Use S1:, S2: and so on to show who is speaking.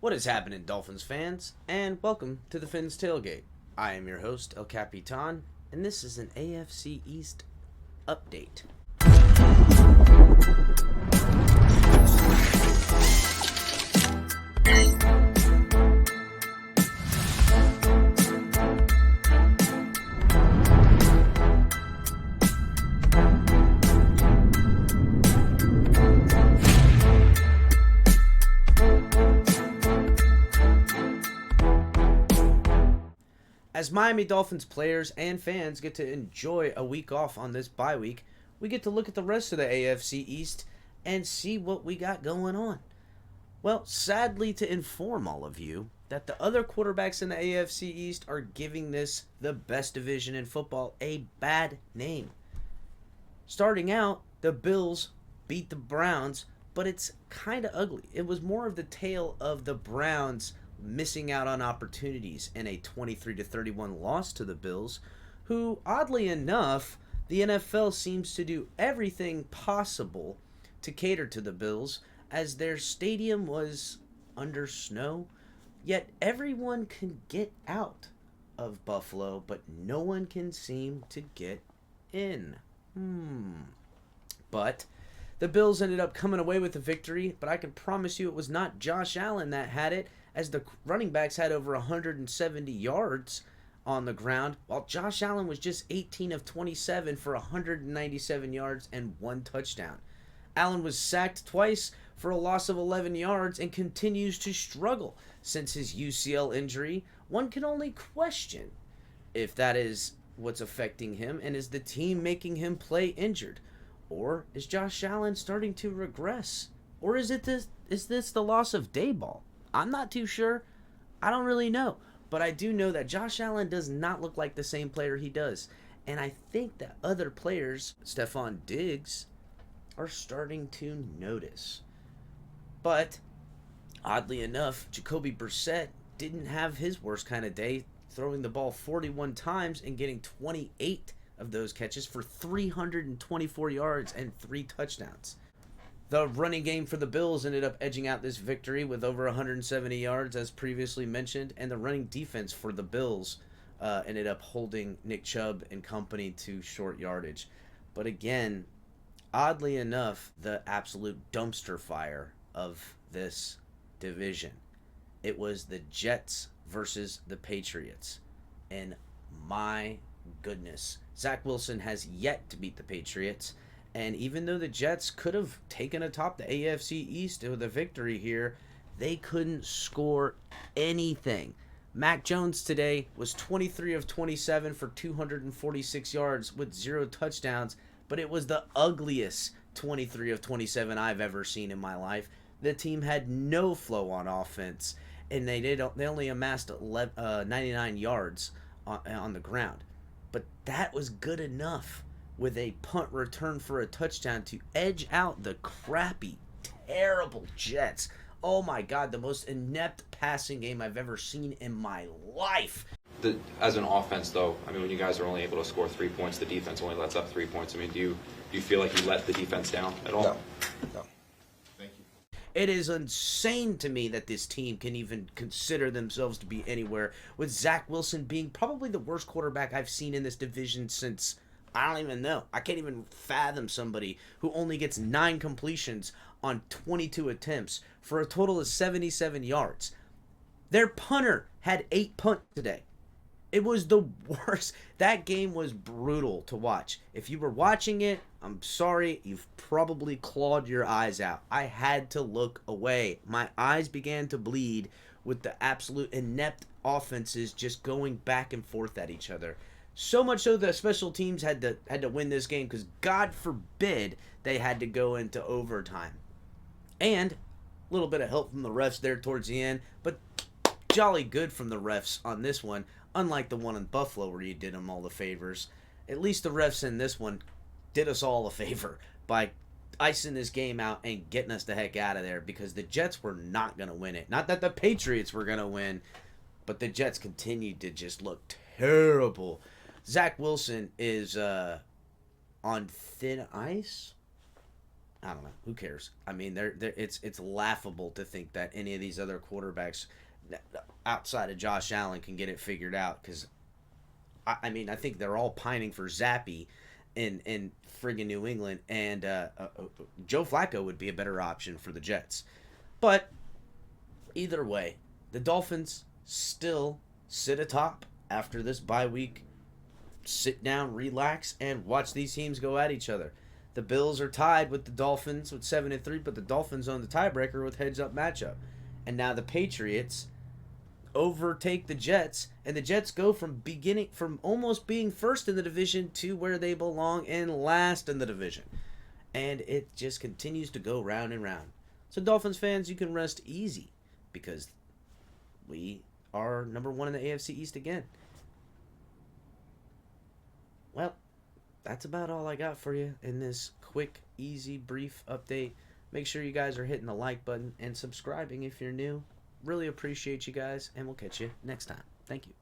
S1: What is happening, Dolphins fans? And welcome to the Fins Tailgate. I am your host, El Capitan, and this is an AFC East update. As Miami Dolphins players and fans get to enjoy a week off on this bye week, we get to look at the rest of the AFC East and see what we got going on. Well, sadly to inform all of you that the other quarterbacks in the AFC East are giving this, the best division in football, a bad name. Starting out, the Bills beat the Browns, but it's kind of ugly. It was more of the tale of the Browns missing out on opportunities in a 23-31 loss to the Bills, who, oddly enough, the NFL seems to do everything possible to cater to the Bills, as their stadium was under snow, yet everyone can get out of Buffalo, but no one can seem to get in. But the Bills ended up coming away with the victory, but I can promise you it was not Josh Allen that had it, as the running backs had over 170 yards on the ground, while Josh Allen was just 18 of 27 for 197 yards and one touchdown. Allen was sacked twice for a loss of 11 yards and continues to struggle since his UCL injury. One can only question if that is what's affecting him, and is the team making him play injured? Or is Josh Allen starting to regress? Or is this the loss of Dayball? I'm not too sure. I don't really know. But I do know that Josh Allen does not look like the same player he does. And I think that other players, Stephon Diggs, are starting to notice. But, oddly enough, Jacoby Brissett didn't have his worst kind of day, throwing the ball 41 times and getting 28 of those catches for 324 yards and 3 touchdowns. The running game for the Bills ended up edging out this victory with over 170 yards, as previously mentioned, and the running defense for the Bills ended up holding Nick Chubb and company to short yardage. But again, oddly enough, the absolute dumpster fire of this division, it was the Jets versus the Patriots. And my goodness, Zach Wilson has yet to beat the Patriots. And even though the Jets could have taken atop the AFC East with a victory here, they couldn't score anything. Mac Jones today was 23 of 27 for 246 yards with 0 touchdowns, but it was the ugliest 23 of 27 I've ever seen in my life. The team had no flow on offense, and they only amassed 99 yards on the ground. But that was good enough, with a punt return for a touchdown to edge out the crappy, terrible Jets. Oh my God, the most inept passing game I've ever seen in my life.
S2: As an offense, though, I mean, when you guys are only able to score 3 points, the defense only lets up 3 points. I mean, do you feel like you let the defense down at all?
S3: No.
S2: Thank you.
S1: It is insane to me that this team can even consider themselves to be anywhere, with Zach Wilson being probably the worst quarterback I've seen in this division since, I don't even know. I can't even fathom somebody who only gets 9 completions on 22 attempts for a total of 77 yards. Their punter had 8 punts today. It was the worst. That game was brutal to watch. If you were watching it, I'm sorry, you've probably clawed your eyes out. I had to look away. My eyes began to bleed with the absolute inept offenses just going back and forth at each other. So much so that special teams had to win this game, because God forbid they had to go into overtime. And a little bit of help from the refs there towards the end, but jolly good from the refs on this one, unlike the one in Buffalo where you did them all the favors. At least the refs in this one did us all a favor by icing this game out and getting us the heck out of there, because the Jets were not going to win it. Not that the Patriots were going to win, but the Jets continued to just look terrible. Zach Wilson is on thin ice. I don't know. Who cares? I mean, it's laughable to think that any of these other quarterbacks outside of Josh Allen can get it figured out. Because I mean, I think they're all pining for Zappy in friggin' New England, and Joe Flacco would be a better option for the Jets. But either way, the Dolphins still sit atop after this bye week. Sit down, relax, and watch these teams go at each other. The Bills are tied with the Dolphins with 7-3, but the Dolphins own the tiebreaker with heads-up matchup. And now the Patriots overtake the Jets, and the Jets go from almost being first in the division to where they belong and last in the division. And it just continues to go round and round. So Dolphins fans, you can rest easy because we are number one in the AFC East again. Well, that's about all I got for you in this quick, easy, brief update. Make sure you guys are hitting the like button and subscribing if you're new. Really appreciate you guys, and we'll catch you next time. Thank you.